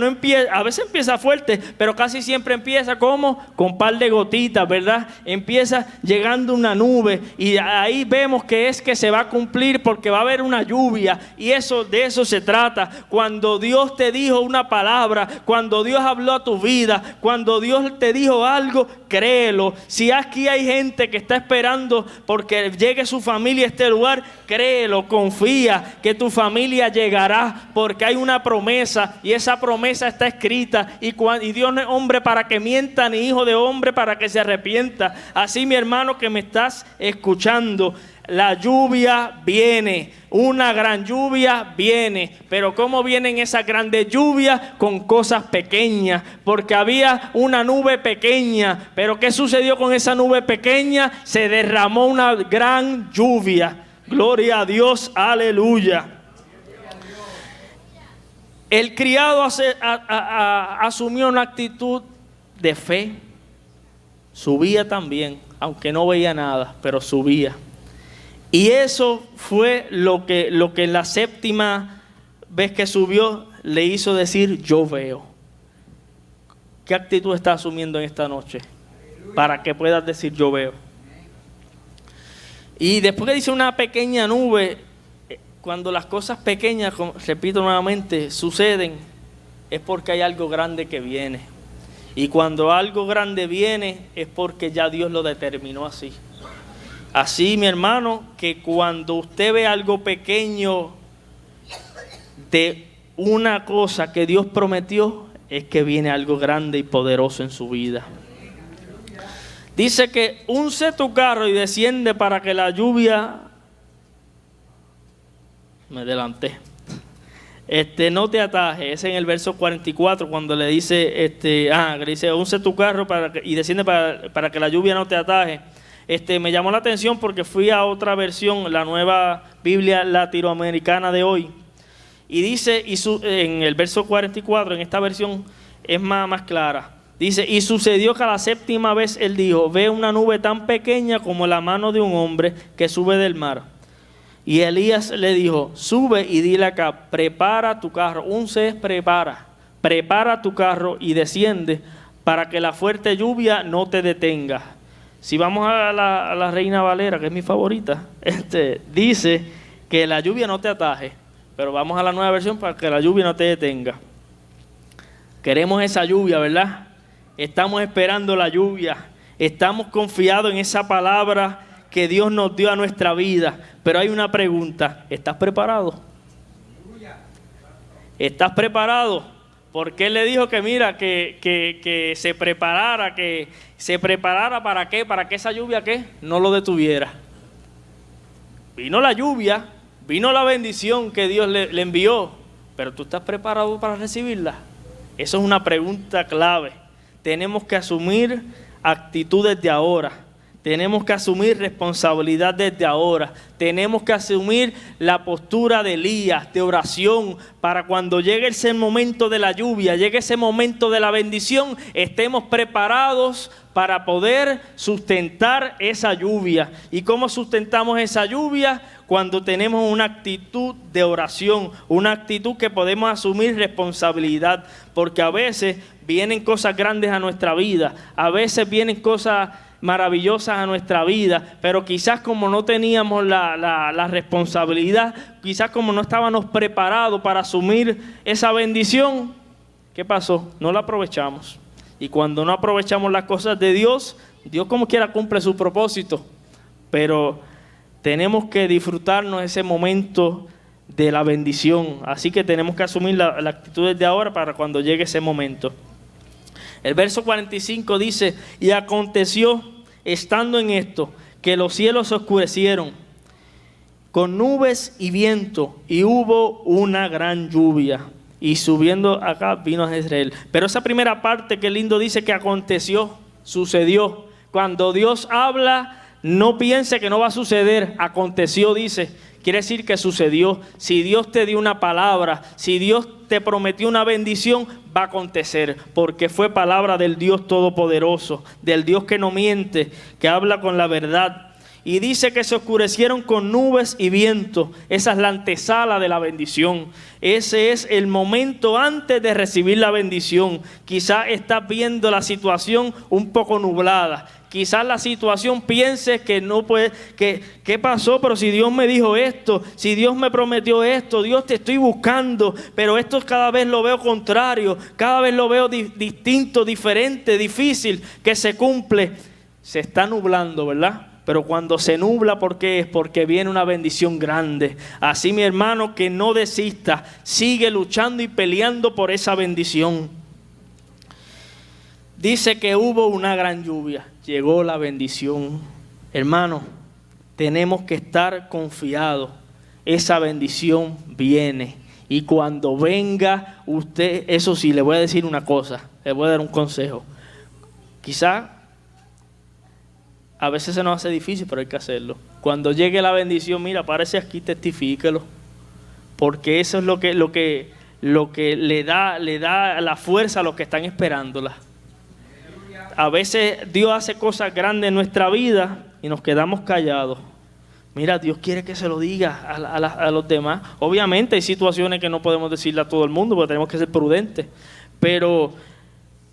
S2: a veces empieza fuerte, pero casi siempre empieza como con un par de gotitas, ¿verdad? Empieza llegando una nube y ahí vemos que es que se va a cumplir porque va a haber una lluvia, y de eso se trata. Cuando Dios te dijo una palabra, cuando Dios habló a tu vida, cuando Dios te dijo algo, créelo. Si aquí hay gente que está esperando porque llegue su familia a este lugar, créelo, confía que tu familia llegará, porque hay una promesa y esa promesa está escrita, y Dios no es hombre para que mienta, ni hijo de hombre para que se arrepienta. Así, mi hermano que me estás escuchando, la lluvia viene, una gran lluvia viene. Pero ¿cómo vienen esas grandes lluvias? Con cosas pequeñas, porque había una nube pequeña. Pero ¿qué sucedió con esa nube pequeña? Se derramó una gran lluvia. Gloria a Dios, aleluya. El criado asumió una actitud de fe. Subía también, aunque no veía nada, pero subía. Y eso fue lo que en la séptima vez que subió le hizo decir: yo veo. ¿Qué actitud está asumiendo en esta noche? Para que puedas decir: yo veo. Y después que dice una pequeña nube, cuando las cosas pequeñas, repito nuevamente, suceden, es porque hay algo grande que viene. Y cuando algo grande viene, es porque ya Dios lo determinó así. Así, mi hermano, que cuando usted ve algo pequeño de una cosa que Dios prometió, es que viene algo grande y poderoso en su vida. Dice que unce tu carro y desciende para que la lluvia... Me adelanté. No te ataje. Es en el verso 44 cuando le dice, le dice: unce tu carro y desciende para que la lluvia no te ataje. Me llamó la atención porque fui a otra versión, la Nueva Biblia Latinoamericana de hoy, y dice, en el verso 44, en esta versión es más clara, dice: y sucedió que a la séptima vez él dijo: ve una nube tan pequeña como la mano de un hombre que sube del mar. Y Elías le dijo: sube y dile acá, prepara tu carro. Unce es prepara tu carro y desciende para que la fuerte lluvia no te detenga. Si vamos a la Reina Valera, que es mi favorita, dice que la lluvia no te ataje, pero vamos a la nueva versión: para que la lluvia no te detenga. Queremos esa lluvia, ¿verdad? Estamos esperando la lluvia, estamos confiados en esa palabra que Dios nos dio a nuestra vida. Pero hay una pregunta: ¿estás preparado? ¿Estás preparado? Porque Él le dijo que mira, que se preparara, ¿para qué? Para que esa lluvia, ¿qué? No lo detuviera. Vino la lluvia, vino la bendición que Dios le envió, pero ¿tú estás preparado para recibirla? Eso es una pregunta clave. Tenemos que asumir actitud desde ahora. Tenemos que asumir responsabilidad desde ahora. Tenemos que asumir la postura de Elías, de oración, para cuando llegue ese momento de la lluvia, llegue ese momento de la bendición, estemos preparados para poder sustentar esa lluvia. ¿Y cómo sustentamos esa lluvia? Cuando tenemos una actitud de oración, una actitud que podemos asumir responsabilidad, porque a veces vienen cosas grandes a nuestra vida, a veces vienen cosas maravillosas a nuestra vida, pero quizás como no teníamos la responsabilidad, quizás como no estábamos preparados para asumir esa bendición, ¿qué pasó? No la aprovechamos. Y cuando no aprovechamos las cosas de Dios, Dios como quiera cumple su propósito, pero tenemos que disfrutarnos ese momento de la bendición. Así que tenemos que asumir la actitud desde ahora para cuando llegue ese momento. El verso 45 dice: y aconteció, estando en esto, que los cielos se oscurecieron con nubes y viento, y hubo una gran lluvia. Y subiendo acá vino a Jezreel. Pero esa primera parte que lindo dice que aconteció, sucedió. Cuando Dios habla, no piense que no va a suceder. Aconteció, dice. Quiere decir que sucedió. Si Dios te dio una palabra, si Dios te prometió una bendición, va a acontecer, porque fue palabra del Dios Todopoderoso, del Dios que no miente, que habla con la verdad. Y dice que se oscurecieron con nubes y viento. Esa es la antesala de la bendición. Ese es el momento antes de recibir la bendición. Quizás estás viendo la situación un poco nublada. Quizás la situación pienses que no puede, ¿qué pasó? Pero si Dios me dijo esto, si Dios me prometió esto, Dios te estoy buscando, pero esto cada vez lo veo contrario, cada vez lo veo distinto, diferente, difícil, que se cumple. Se está nublando, ¿verdad? Pero cuando se nubla, ¿por qué? Es porque viene una bendición grande. Así, mi hermano, que no desista, sigue luchando y peleando por esa bendición. Dice que hubo una gran lluvia, llegó la bendición. Hermano, tenemos que estar confiados. Esa bendición viene. Y cuando venga usted, eso sí, le voy a decir una cosa, le voy a dar un consejo. Quizá a veces se nos hace difícil, pero hay que hacerlo. Cuando llegue la bendición, mira, párese aquí, testifíquelo. Porque eso es lo que le da la fuerza a los que están esperándola. A veces Dios hace cosas grandes en nuestra vida y nos quedamos callados. Mira, Dios quiere que se lo diga a los demás. Obviamente hay situaciones que no podemos decirle a todo el mundo porque tenemos que ser prudentes. Pero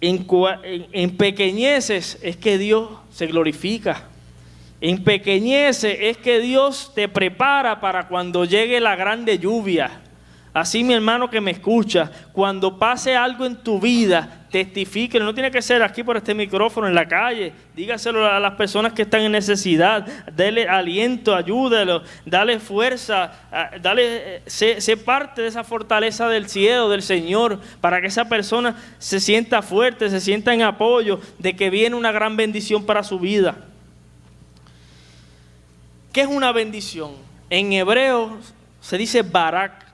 S2: en pequeñeces es que Dios se glorifica. En pequeñeces es que Dios te prepara para cuando llegue la grande lluvia. Así, mi hermano que me escucha, cuando pase algo en tu vida, testifíquelo. No tiene que ser aquí por este micrófono, en la calle. Dígaselo a las personas que están en necesidad. Dele aliento, ayúdalo, dale fuerza, sé parte de esa fortaleza del cielo, del Señor, para que esa persona se sienta fuerte, se sienta en apoyo de que viene una gran bendición para su vida. ¿Qué es una bendición? En hebreo se dice barak.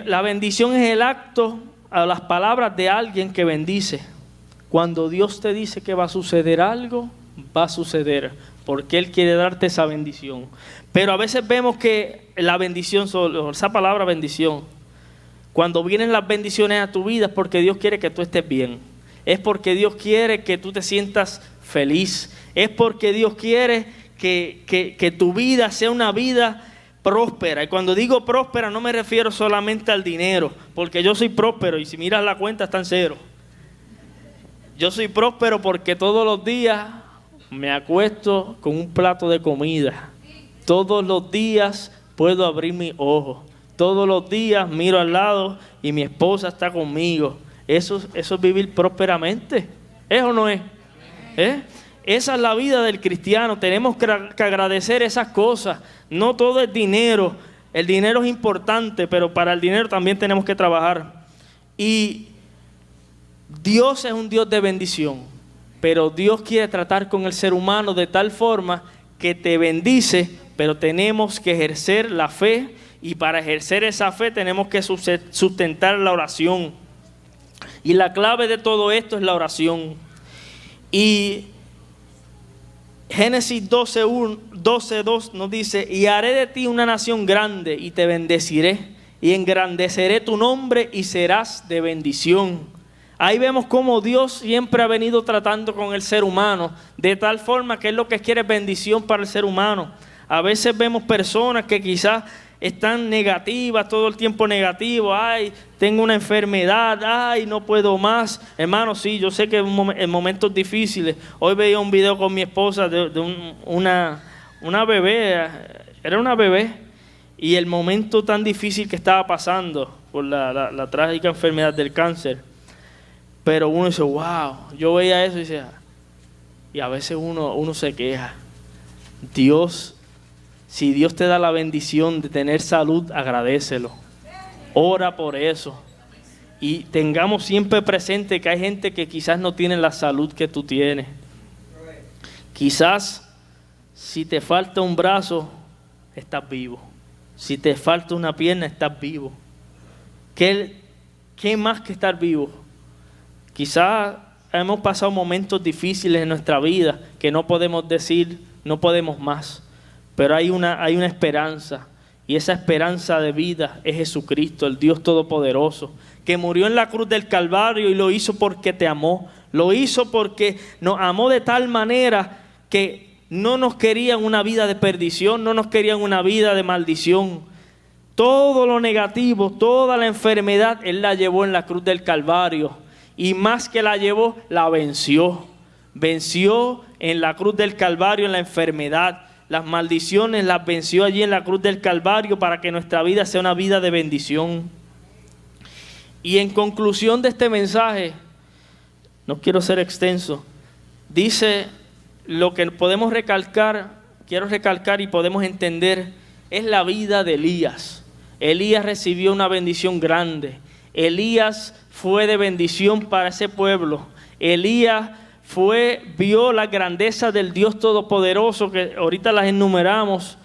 S2: La bendición es el acto a las palabras de alguien que bendice. Cuando Dios te dice que va a suceder algo, va a suceder, porque Él quiere darte esa bendición. Pero a veces vemos que la bendición, esa palabra bendición, cuando vienen las bendiciones a tu vida es porque Dios quiere que tú estés bien. Es porque Dios quiere que tú te sientas feliz. Es porque Dios quiere que tu vida sea una vida próspera. Y cuando digo próspera no me refiero solamente al dinero, porque yo soy próspero y si miras la cuenta está en cero. Yo soy próspero porque todos los días me acuesto con un plato de comida. Todos los días puedo abrir mis ojos. Todos los días miro al lado y mi esposa está conmigo. Eso es vivir prósperamente. ¿Es o no es? Esa es la vida del cristiano. Tenemos que agradecer esas cosas. No todo es dinero. El dinero es importante, pero para el dinero también tenemos que trabajar. Y Dios es un Dios de bendición, pero Dios quiere tratar con el ser humano de tal forma que te bendice pero tenemos que ejercer la fe, y para ejercer esa fe tenemos que sustentar la oración. Y la clave de todo esto es la oración. Y Génesis 12:2 nos dice: y haré de ti una nación grande y te bendeciré y engrandeceré tu nombre y serás de bendición. Ahí vemos cómo Dios siempre ha venido tratando con el ser humano, de tal forma que es lo que quiere es bendición para el ser humano. A veces vemos personas que quizás están negativas, todo el tiempo negativo. Ay, tengo una enfermedad, ay, no puedo más. Hermano, sí, yo sé que en momentos difíciles. Hoy veía un video con mi esposa de una bebé, era una bebé, y el momento tan difícil que estaba pasando por la trágica enfermedad del cáncer. Pero uno dice, wow, yo veía eso y decía, y a veces uno se queja. Si Dios te da la bendición de tener salud, agradécelo. Ora por eso. Y tengamos siempre presente que hay gente que quizás no tiene la salud que tú tienes. Quizás si te falta un brazo, estás vivo. Si te falta una pierna, estás vivo. ¿Qué más que estar vivo? Quizás hemos pasado momentos difíciles en nuestra vida que no podemos decir, no podemos más. Pero hay una esperanza, y esa esperanza de vida es Jesucristo, el Dios Todopoderoso, que murió en la cruz del Calvario y lo hizo porque te amó. Lo hizo porque nos amó de tal manera que no nos querían una vida de perdición, no nos querían una vida de maldición. Todo lo negativo, toda la enfermedad, Él la llevó en la cruz del Calvario. Y más que la llevó, la venció. Venció en la cruz del Calvario en la enfermedad. Las maldiciones las venció allí en la cruz del Calvario para que nuestra vida sea una vida de bendición. Y en conclusión de este mensaje, no quiero ser extenso, dice lo que podemos recalcar, quiero recalcar y podemos entender, es la vida de Elías. Elías recibió una bendición grande. Elías fue de bendición para ese pueblo. Elías vio la grandeza del Dios Todopoderoso, que ahorita las enumeramos,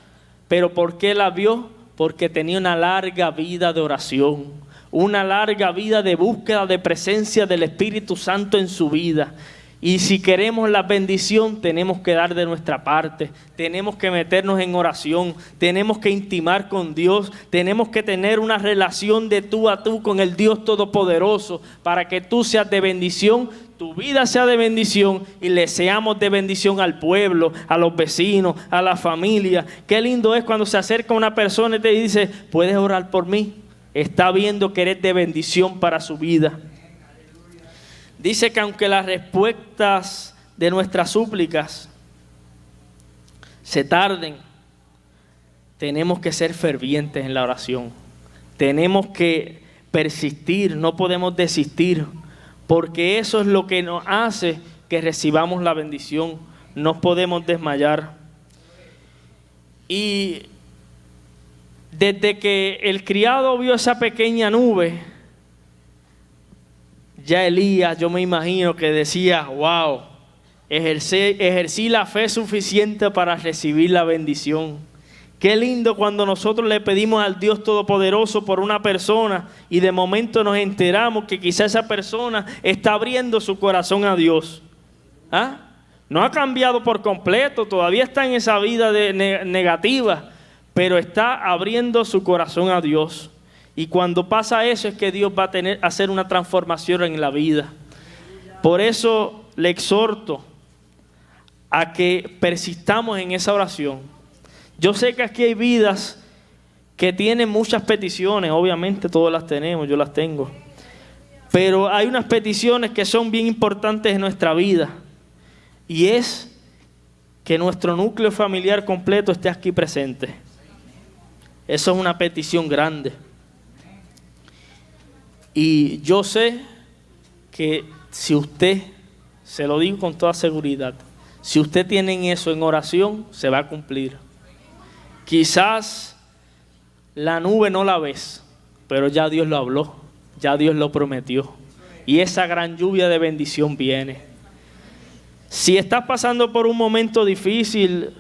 S2: pero ¿por qué la vio? Porque tenía una larga vida de oración, una larga vida de búsqueda de presencia del Espíritu Santo en su vida. Y si queremos la bendición, tenemos que dar de nuestra parte, tenemos que meternos en oración, tenemos que intimar con Dios, tenemos que tener una relación de tú a tú con el Dios Todopoderoso para que tú seas de bendición, tu vida sea de bendición y le seamos de bendición al pueblo, a los vecinos, a la familia. Qué lindo es cuando se acerca una persona y te dice, ¿puedes orar por mí? Está viendo que eres de bendición para su vida. Dice que aunque las respuestas de nuestras súplicas se tarden, tenemos que ser fervientes en la oración. Tenemos que persistir, no podemos desistir, porque eso es lo que nos hace que recibamos la bendición. No podemos desmayar. Y desde que el criado vio esa pequeña nube, ya Elías, yo me imagino que decía, wow, ejercí la fe suficiente para recibir la bendición. Qué lindo cuando nosotros le pedimos al Dios Todopoderoso por una persona y de momento nos enteramos que quizá esa persona está abriendo su corazón a Dios. ¿Ah? No ha cambiado por completo, todavía está en esa vida negativa, pero está abriendo su corazón a Dios. Y cuando pasa eso es que Dios va a hacer una transformación en la vida. Por eso le exhorto a que persistamos en esa oración. Yo sé que aquí hay vidas que tienen muchas peticiones, obviamente todas las tenemos, yo las tengo. Pero hay unas peticiones que son bien importantes en nuestra vida. Y es que nuestro núcleo familiar completo esté aquí presente. Eso es una petición grande. Y yo sé que si usted, se lo digo con toda seguridad, si usted tiene eso en oración, se va a cumplir. Quizás la nube no la ves, pero ya Dios lo habló, ya Dios lo prometió. Y esa gran lluvia de bendición viene. Si estás pasando por un momento difícil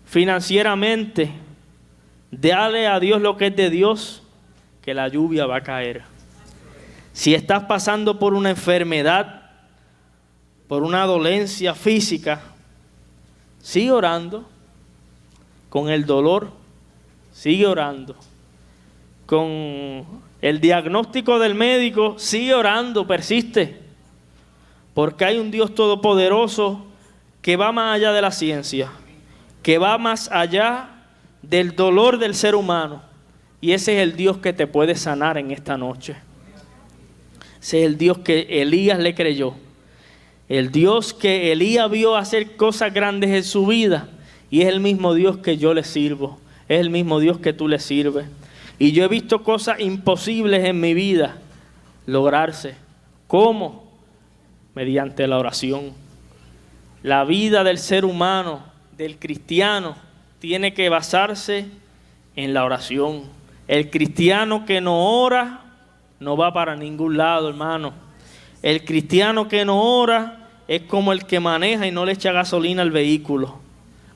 S2: financieramente, Dale a Dios lo que es de Dios, que la lluvia va a caer. Si estás pasando por una enfermedad, por una dolencia física, sigue orando. Con el dolor, sigue orando. Con el diagnóstico del médico, sigue orando, persiste. Porque hay un Dios todopoderoso que va más allá de la ciencia, que va más allá del dolor del ser humano. Y ese es el Dios que te puede sanar en esta noche. Ese es el Dios que Elías le creyó. El Dios que Elías vio hacer cosas grandes en su vida. Y es el mismo Dios que yo le sirvo. Es el mismo Dios que tú le sirves. Y yo he visto cosas imposibles en mi vida lograrse. ¿Cómo? Mediante la oración. La vida del ser humano, del cristiano, tiene que basarse en la oración. El cristiano que no ora no va para ningún lado, hermano. El cristiano que no ora es como el que maneja y no le echa gasolina al vehículo.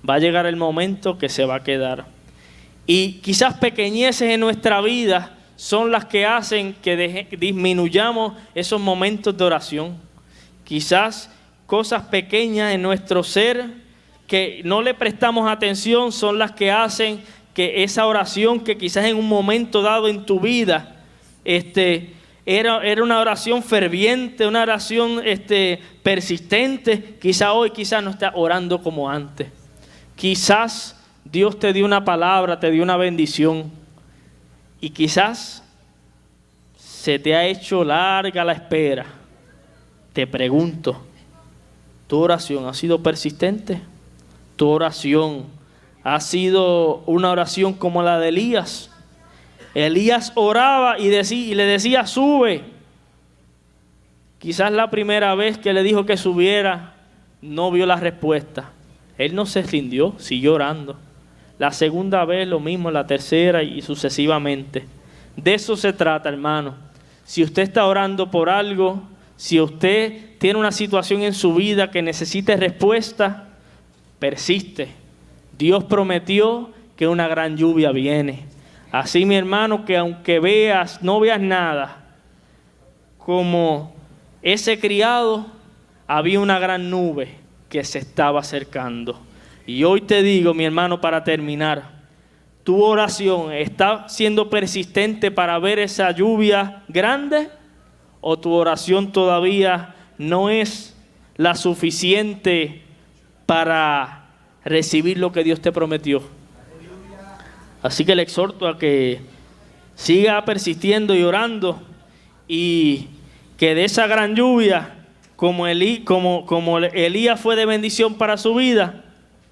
S2: Va a llegar el momento que se va a quedar. Y quizás pequeñeces en nuestra vida son las que hacen que disminuyamos esos momentos de oración. Quizás cosas pequeñas en nuestro ser que no le prestamos atención son las que hacen que esa oración que quizás en un momento dado en tu vida era una oración ferviente, una oración persistente, quizás hoy no estás orando como antes. Quizás Dios te dio una palabra, te dio una bendición y quizás se te ha hecho larga la espera. Te pregunto, ¿tu oración ha sido persistente? ¿Tu oración ha sido una oración como la de Elías? Elías oraba y le decía, sube. Quizás la primera vez que le dijo que subiera, no vio la respuesta. Él no se rindió, siguió orando. La segunda vez lo mismo, la tercera y sucesivamente. De eso se trata, hermano. Si usted está orando por algo, si usted tiene una situación en su vida que necesite respuesta, persiste. Dios prometió que una gran lluvia viene. Así, mi hermano, que aunque no veas nada, como ese criado, había una gran nube que se estaba acercando. Y hoy te digo, mi hermano, para terminar, ¿tu oración está siendo persistente para ver esa lluvia grande? ¿O tu oración todavía no es la suficiente para recibir lo que Dios te prometió? Así que le exhorto a que siga persistiendo y orando y que de esa gran lluvia, como Elías fue de bendición para su vida,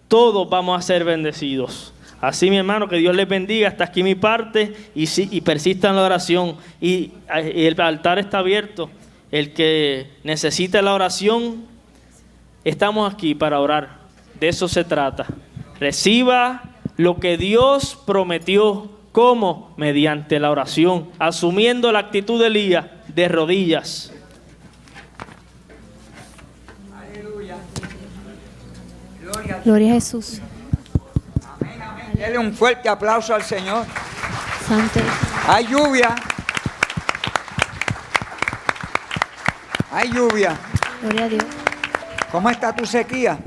S2: todos vamos a ser bendecidos. Así, mi hermano, que Dios les bendiga. Hasta aquí mi parte y persista en la oración. Y el altar está abierto. El que necesite la oración, estamos aquí para orar. De eso se trata. Reciba lo que Dios prometió. ¿Cómo? Mediante la oración, asumiendo la actitud de Elías, de rodillas.
S1: Gloria a Jesús.
S3: Amén, amén. Dele un fuerte aplauso al Señor.
S1: Santo.
S3: Hay lluvia. Hay lluvia.
S1: Gloria a Dios.
S3: ¿Cómo está tu sequía?